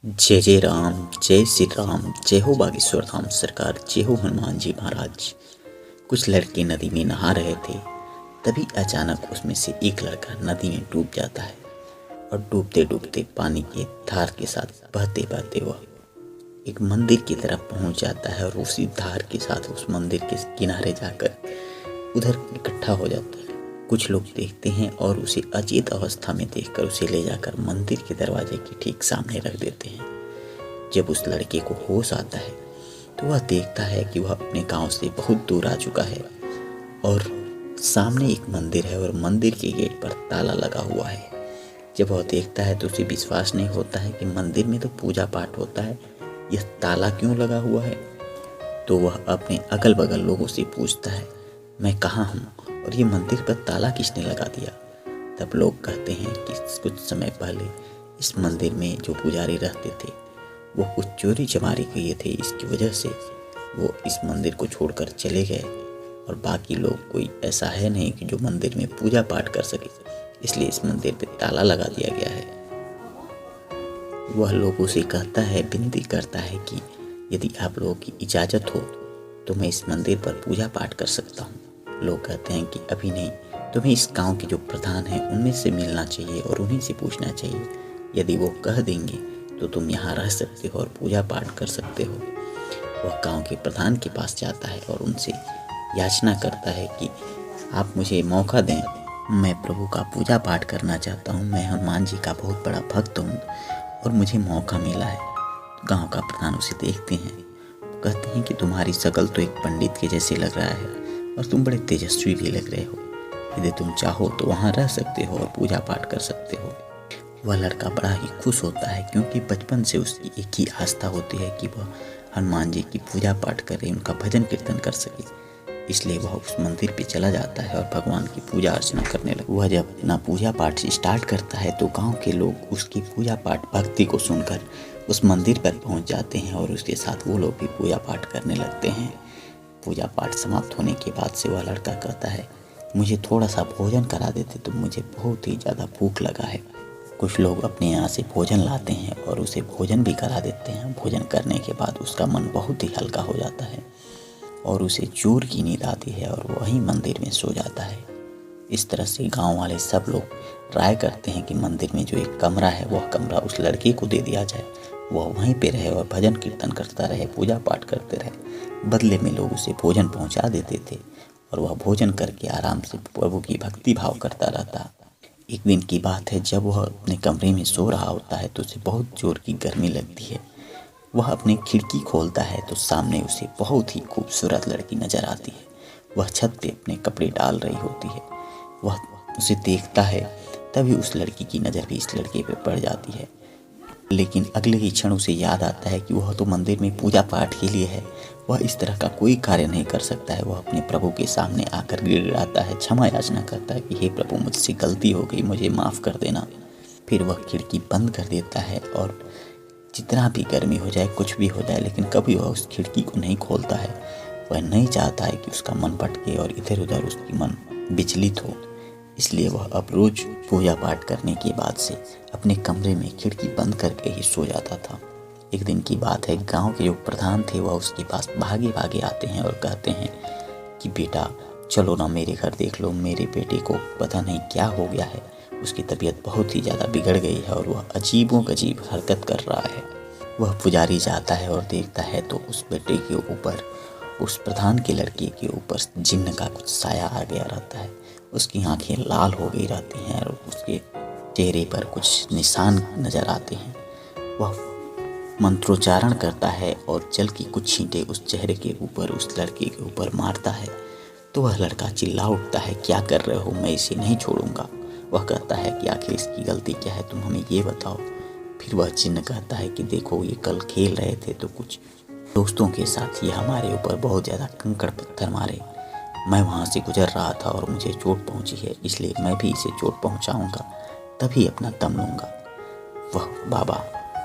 जय जय राम, जय श्री राम, जय हो बागेश्वर धाम सरकार, जय हो हनुमान जी महाराज। कुछ लड़के नदी में नहा रहे थे। तभी अचानक उसमें से एक लड़का नदी में डूब जाता है और डूबते डूबते पानी के धार के साथ बहते बहते वह एक मंदिर की तरफ पहुंच जाता है और उसी धार के साथ उस मंदिर के किनारे जाकर उधर इकट्ठा हो जाता है। कुछ लोग देखते हैं और उसे अचेत अवस्था में देखकर उसे ले जाकर मंदिर के दरवाजे के ठीक सामने रख देते हैं। जब उस लड़के को होश आता है तो वह देखता है कि वह अपने गांव से बहुत दूर आ चुका है और सामने एक मंदिर है और मंदिर के गेट पर ताला लगा हुआ है। जब वह देखता है तो उसे विश्वास नहीं होता है कि मंदिर में तो पूजा पाठ होता है, यह ताला क्यों लगा हुआ है। तो वह अपने अगल बगल लोगों से पूछता है, मैं कहाँ हूँ और ये मंदिर पर ताला किसने लगा दिया। तब लोग कहते हैं कि कुछ समय पहले इस मंदिर में जो पुजारी रहते थे वो कुछ चोरी चमारी किए थे, इसकी वजह से वो इस मंदिर को छोड़कर चले गए और बाकी लोग कोई ऐसा है नहीं कि जो मंदिर में पूजा पाठ कर सके, इसलिए इस मंदिर पे ताला लगा दिया गया है। वह लोगों से कहता है, विनती करता है कि यदि आप लोगों की इजाज़त हो तो मैं इस मंदिर पर पूजा पाठ कर सकता हूँ। लोग कहते हैं कि अभी नहीं, तुम्हें इस गांव के जो प्रधान हैं उनमें से मिलना चाहिए और उन्हीं से पूछना चाहिए। यदि वो कह देंगे तो तुम यहाँ रह सकते हो और पूजा पाठ कर सकते हो। वह गांव के प्रधान के पास जाता है और उनसे याचना करता है कि आप मुझे मौका दें, मैं प्रभु का पूजा पाठ करना चाहता हूँ, मैं हनुमान जी का बहुत बड़ा भक्त हूँ और मुझे मौका मिला है। गांव का प्रधान उसे देखते हैं, कहते हैं कि तुम्हारी शकल तो एक पंडित के जैसे लग रहा है और तुम बड़े तेजस्वी भी लग रहे हो, यदि तुम चाहो तो वहाँ रह सकते हो और पूजा पाठ कर सकते हो। वह लड़का बड़ा ही खुश होता है क्योंकि बचपन से उसकी एक ही आस्था होती है कि वह हनुमान जी की पूजा पाठ करे, उनका भजन कीर्तन कर सके। इसलिए वह उस मंदिर पे चला जाता है और भगवान की पूजा अर्चना करने लगता है। वह जब अपना पूजा पाठ स्टार्ट करता है तो गांव के लोग उसकी पूजा पाठ भक्ति को सुनकर उस मंदिर पर पहुंच जाते हैं और उसके साथ वो लोग भी पूजा पाठ करने लगते हैं। पूजा पाठ समाप्त होने के बाद से वह लड़का कहता है, मुझे थोड़ा सा भोजन करा देते तो मुझे बहुत ही ज़्यादा भूख लगा है। कुछ लोग अपने यहाँ से भोजन लाते हैं और उसे भोजन भी करा देते हैं। भोजन करने के बाद उसका मन बहुत ही हल्का हो जाता है और उसे जोर की नींद आती है और वहीं मंदिर में सो जाता है। इस तरह से गांव वाले सब लोग राय करते हैं कि मंदिर में जो एक कमरा है वह कमरा उस लड़के को दे दिया जाए, वह वहीं पे रहे और भजन कीर्तन करता रहे, पूजा पाठ करते रहे। बदले में लोग उसे भोजन पहुंचा देते थे और वह भोजन करके आराम से प्रभु की भक्ति भाव करता रहता। एक दिन की बात है, जब वह अपने कमरे में सो रहा होता है तो उसे बहुत जोर की गर्मी लगती है। वह अपनी खिड़की खोलता है तो सामने उसे बहुत ही खूबसूरत लड़की नजर आती है। वह छत पे अपने कपड़े डाल रही होती है। वह उसे देखता है, तभी उस लड़की की नज़र भी इस लड़के पे पड़ जाती है। लेकिन अगले ही क्षण उसे याद आता है कि वह तो मंदिर में पूजा पाठ के लिए है, वह इस तरह का कोई कार्य नहीं कर सकता है। वह अपने प्रभु के सामने आकर गिड़गिड़ाता है, क्षमा याचना करता है कि हे प्रभु, मुझसे गलती हो गई, मुझे माफ़ कर देना। फिर वह खिड़की बंद कर देता है और जितना भी गर्मी हो जाए, कुछ भी हो जाए, लेकिन कभी वह उस खिड़की को नहीं खोलता है। वह नहीं चाहता है कि उसका मन भटके और इधर उधर उसकी मन विचलित हो। इसलिए वह अब रोज पूजा पाठ करने के बाद से अपने कमरे में खिड़की बंद करके ही सो जाता था। एक दिन की बात है, गांव के जो प्रधान थे वह उसके पास भागे भागे आते हैं और कहते हैं कि बेटा चलो ना मेरे घर देख लो, मेरे बेटे को पता नहीं क्या हो गया है, उसकी तबीयत बहुत ही ज़्यादा बिगड़ गई है और वह अजीब हरकत कर रहा है। वह पुजारी जाता है और देखता है तो उस बेटे के ऊपर, उस प्रधान के लड़के के ऊपर जिन्न का कुछ साया आ गया रहता है। उसकी आंखें लाल हो गई रहती हैं और उसके चेहरे पर कुछ निशान नजर आते हैं। वह मंत्रोच्चारण करता है और जल की कुछ छींटे उस चेहरे के ऊपर, उस लड़के के ऊपर मारता है। तो वह लड़का चिल्ला उठता है, क्या कर रहे हो, मैं इसे नहीं छोड़ूंगा। वह कहता है कि आखिर इसकी गलती क्या है, तुम हमें ये बताओ। फिर वह चिन्ह कहता है कि देखो, ये कल खेल रहे थे तो कुछ दोस्तों के साथ ये हमारे ऊपर बहुत ज़्यादा कंकड़ पत्थर मारे। मैं वहाँ से गुजर रहा था और मुझे चोट पहुँची है, इसलिए मैं भी इसे चोट पहुँचाऊँगा, तभी अपना दम लूँगा। वह बाबा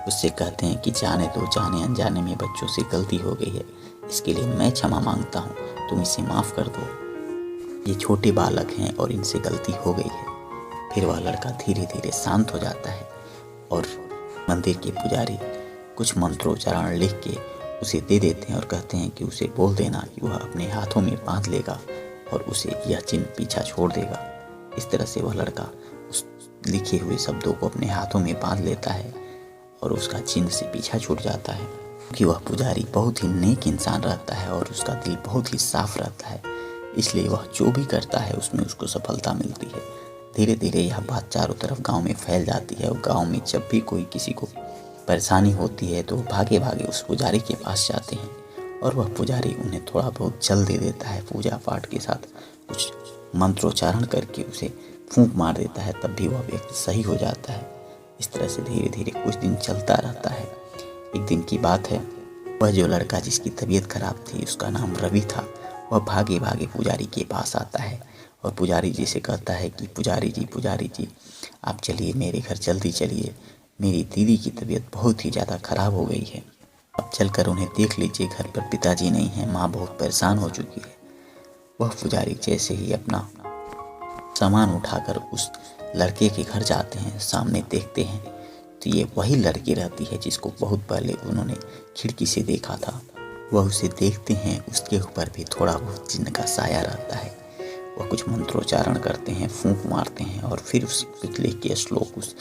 उससे कहते हैं कि जाने दो, जाने अनजाने में बच्चों से गलती हो गई है, इसके लिए मैं क्षमा मांगता हूँ, तुम इसे माफ़ कर दो, ये छोटे बालक हैं और इनसे गलती हो गई है। फिर वह लड़का धीरे धीरे शांत हो जाता है और मंदिर के पुजारी कुछ मंत्रोच्चारण लिख के उसे दे देते हैं और कहते हैं कि उसे बोल देना कि वह अपने हाथों में बांध लेगा और उसे यह चिन्ह पीछा छोड़ देगा। इस तरह से वह लड़का उस लिखे हुए शब्दों को अपने हाथों में बांध लेता है और उसका चिन्ह से पीछा छूट जाता है। क्योंकि वह पुजारी बहुत ही नेक इंसान रहता है और उसका दिल बहुत ही साफ रहता है, इसलिए वह जो भी करता है उसमें उसको सफलता मिलती है। धीरे धीरे यह बात चारों तरफ गांव में फैल जाती है और गांव में जब भी कोई किसी को परेशानी होती है तो भागे भागे उस पुजारी के पास जाते हैं और वह पुजारी उन्हें थोड़ा बहुत जल दे देता है। पूजा पाठ के साथ कुछ मंत्रोच्चारण करके उसे फूंक मार देता है, तब भी वह व्यक्ति सही हो जाता है। इस तरह से धीरे धीरे कुछ दिन चलता रहता है। एक दिन की बात है, वह जो लड़का जिसकी तबीयत खराब थी, उसका नाम रवि था, वह भागे भागे पुजारी के पास आता है और पुजारी जी से कहता है कि पुजारी जी आप चलिए मेरे घर, जल्दी चलिए, मेरी दीदी की तबीयत बहुत ही ज़्यादा खराब हो गई है, अब चलकर उन्हें देख लीजिए। घर पर पिताजी नहीं हैं, माँ बहुत परेशान हो चुकी है। वह पुजारी जैसे ही अपना सामान उठाकर उस लड़के के घर जाते हैं, सामने देखते हैं तो ये वही लड़की रहती है जिसको बहुत पहले उन्होंने खिड़की से देखा था। वह उसे देखते हैं, उसके ऊपर भी थोड़ा बहुत चिन्ह का साया रहता है। वह कुछ मंत्रोच्चारण करते हैं, फूंक मारते हैं और फिर उस पिछले के श्लोक उस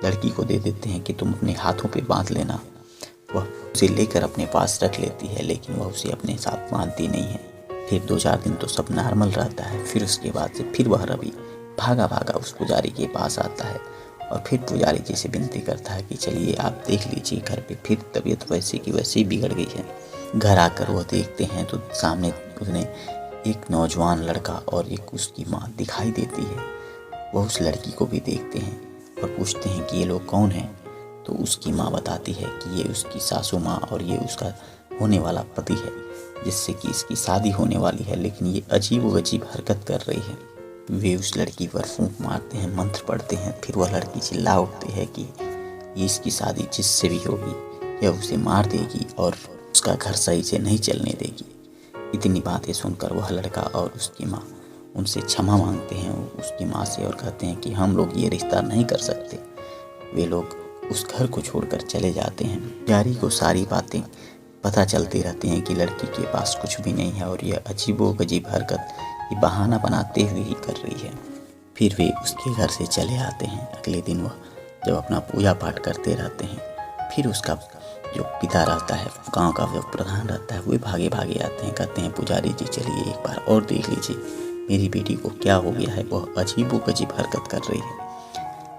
लड़की को दे देते हैं कि तुम अपने हाथों पे बांध लेना। वह उसे लेकर अपने पास रख लेती है, लेकिन वह उसे अपने साथ बांधती नहीं है। फिर 2-4 दिन तो सब नॉर्मल रहता है। फिर उसके बाद से फिर वह रवि भागा भागा उस पुजारी के पास आता है और फिर पुजारी जी से विनती करता है कि चलिए आप देख लीजिए घर पे। फिर तबीयत वैसे की वैसे ही बिगड़ गई है। घर आकर वह देखते हैं तो सामने उसने एक नौजवान लड़का और एक उसकी माँ दिखाई देती है। वह उस लड़की को भी देखते हैं और पूछते हैं कि ये लोग कौन हैं। तो उसकी माँ बताती है कि ये उसकी सासू माँ और ये उसका होने वाला पति है, जिससे कि इसकी शादी होने वाली है, लेकिन ये अजीब हरकत कर रही है। वे उस लड़की पर फूंक मारते हैं, मंत्र पढ़ते हैं। फिर वह लड़की चिल्ला उठती है कि ये इसकी शादी जिससे भी होगी यह उसे मार देगी और उसका घर सही से नहीं चलने देगी। इतनी बातें सुनकर वह लड़का और उसकी माँ उनसे क्षमा मांगते हैं उसकी माँ से और कहते हैं कि हम लोग ये रिश्ता नहीं कर सकते। वे लोग उस घर को छोड़कर चले जाते हैं। पुजारी को सारी बातें पता चलती रहती हैं कि लड़की के पास कुछ भी नहीं है और यह अजीबोगरीब हरकत ये बहाना बनाते हुए ही कर रही है। फिर वे उसके घर से चले आते हैं। अगले दिन वह जब अपना पूजा पाठ करते रहते हैं, फिर उसका जो पिता रहता है, गांव का जो प्रधान रहता है, वे भागे भागे आते हैं, कहते हैं पुजारी जी चलिए एक बार और देख लीजिए मेरी बेटी को क्या हो गया है, वह अजीबोगरीब हरकत कर रही है।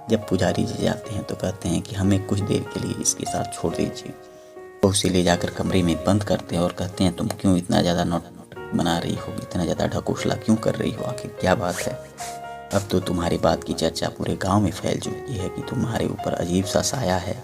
जब पुजारी जी जाते हैं तो कहते हैं कि हमें कुछ देर के लिए इसके साथ छोड़ दीजिए। वो उसे ले जाकर कमरे में बंद करते हैं और कहते हैं तुम क्यों इतना ज़्यादा नोट बना रही हो, इतना ज़्यादा ढकोसला क्यों कर रही हो, आखिर क्या बात है। अब तो तुम्हारी बात की चर्चा पूरे गांव में फैल चुकी है कि तुम्हारे ऊपर अजीब सा साया है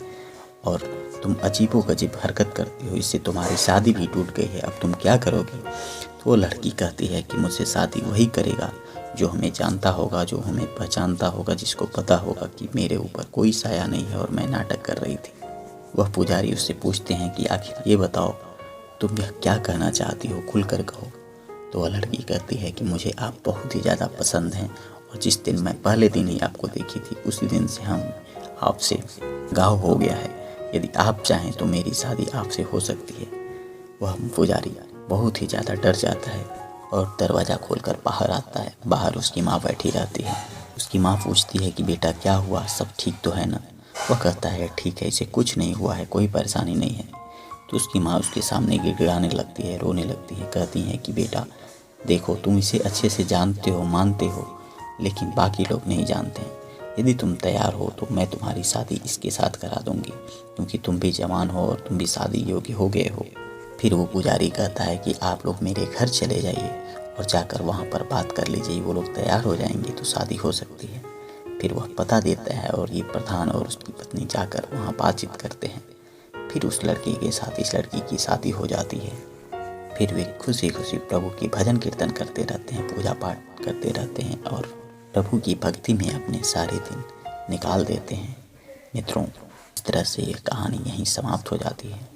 और तुम अजीबोगरीब हरकत करती हो, इससे तुम्हारी शादी भी टूट गई है, अब तुम क्या करोगी। तो वो लड़की कहती है कि मुझसे शादी वही करेगा जो हमें जानता होगा, जो हमें पहचानता होगा, जिसको पता होगा कि मेरे ऊपर कोई साया नहीं है और मैं नाटक कर रही थी। वह पुजारी उससे पूछते हैं कि आखिर ये बताओ तुम यह क्या कहना चाहती हो, खुल कर कहो। तो वह लड़की कहती है कि मुझे आप बहुत ही ज़्यादा पसंद हैं और जिस दिन मैं पहले दिन ही आपको देखी थी उसी दिन से हम आपसे गाँव हो गया है, यदि आप चाहें तो मेरी शादी आपसे हो सकती है। वह पुजारी बहुत ही ज़्यादा डर जाता है और दरवाज़ा खोलकर बाहर आता है। बाहर उसकी माँ बैठी रहती है। उसकी माँ पूछती है कि बेटा क्या हुआ, सब ठीक तो है ना। वह कहता है ठीक है, इसे कुछ नहीं हुआ है, कोई परेशानी नहीं है। तो उसकी माँ उसके सामने गिड़गिड़ाने लगती है, रोने लगती है, कहती है कि बेटा देखो तुम इसे अच्छे से जानते हो, मानते हो, लेकिन बाकी लोग नहीं जानते हैं। यदि तुम तैयार हो तो मैं तुम्हारी शादी इसके साथ करा दूंगी, क्योंकि तुम भी जवान हो और तुम भी शादी योग्य हो गए हो। फिर वो पुजारी कहता है कि आप लोग मेरे घर चले जाइए और जाकर वहाँ पर बात कर लीजिए, वो लोग तैयार हो जाएंगे तो शादी हो सकती है। फिर वह पता देता है और ये प्रधान और उसकी पत्नी जाकर वहाँ बातचीत करते हैं। फिर उस लड़के के साथ इस लड़की की शादी हो जाती है। फिर वे खुशी खुशी प्रभु की भजन कीर्तन करते रहते हैं, पूजा पाठ करते रहते हैं और प्रभु की भक्ति में अपने सारे दिन निकाल देते हैं। मित्रों, इस तरह से ये कहानी यहीं समाप्त हो जाती है।